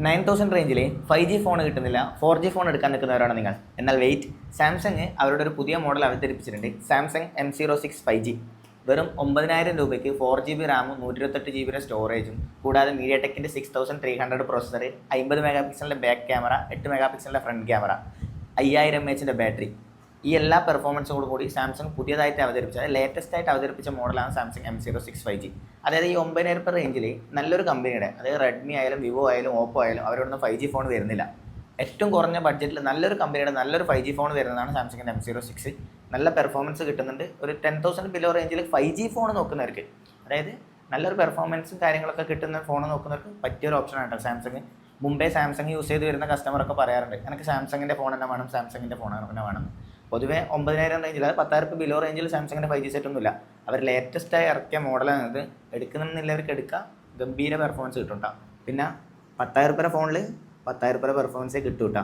9000 റേഞ്ചിൽ 5G phone കിട്ടുന്നില്ല, 4G phone എടുക്കാൻ നിൽക്കുന്നവരാണ് നിങ്ങൾ. എന്നാൽ വെയിറ്റ്, സാംസങ് അവരുടെ ഒരു പുതിയ മോഡൽ അവതരിപ്പിച്ചിട്ടുണ്ട്. Samsung M06 5G. വെറും 9000 രൂപയ്ക്ക് 4GB റാമും 128GB സ്റ്റോറേജും കൂടാതെ മീഡിയ ടെക്കിൻ്റെ 6300 പ്രോസസ്സർ, 50 മെഗാ പിക്സലിൻ്റെ ബാക്ക് ക്യാമറ, 8 മെഗാ പിക്സലിൻ്റെ ഫ്രണ്ട് ക്യാമറ, 5000 mAh ബാറ്ററി, ഈ എല്ലാ പെർഫോമൻസോടും കൂടി സാംസങ് പുതിയതായിട്ട് അവതരിപ്പിച്ച ലേറ്റസ്റ്റ് ആയിട്ട് അവതരിപ്പിച്ച മോഡലാണ് സാംസങ് M06 5G. അതായത് ഈ 9000 റേഞ്ചിൽ നല്ലൊരു കമ്പനിയുടെ, അതായത് റെഡ്മി ആയാലും വിവോ ആയാലും ഓപ്പോ ആയാലും അവരോടൊന്നും 5G ഫോൺ വരുന്നില്ല. ഏറ്റവും കുറഞ്ഞ ബഡ്ജറ്റിൽ നല്ലൊരു കമ്പനിയുടെ നല്ലൊരു 5G ഫോൺ വരുന്നതാണ് സാംസങ്ങിൻ്റെ M06. നല്ല പെർഫോമൻസ് കിട്ടുന്നുണ്ട്. ഒരു 10,000 ബിലോ റേഞ്ചിൽ 5G ഫോൺ നോക്കുന്നവർക്ക്, അതായത് നല്ലൊരു പെർഫോമൻസും കാര്യങ്ങളൊക്കെ കിട്ടുന്ന ഫോൺ നോക്കുന്നവർക്ക് പറ്റിയൊരു ഓപ്ഷനാണ് കേട്ടോ സാംസങ്. മുമ്പേ സാംസങ് യൂസ് ചെയ്ത് വരുന്ന കസ്റ്റമറൊക്കെ പറയാറുണ്ട്, എനിക്ക് സാംസങ്ങിൻ്റെ ഫോൺ തന്നെ വേണം, സാംസങ്ങിൻ്റെ ഫോൺ തന്നെ വേണം. പൊതുവെ 9000 റേഞ്ചിൽ, അത് 10,000 ബിലോ റേഞ്ചിൽ സാംസങ്ങിൻ്റെ 5G സെറ്റ് ഒന്നുമില്ല. അവർ ലേറ്റസ്റ്റായി ഇറക്കിയ മോഡലാണിത്. എടുക്കുന്നില്ലവർക്ക് എടുക്കാം, ഗംഭീര പെർഫോമൻസ് കിട്ടും കേട്ടോ. പിന്നെ 10,000 ഫോണിൽ 10,000 പെർഫോമൻസേ കിട്ടും കേട്ടോ.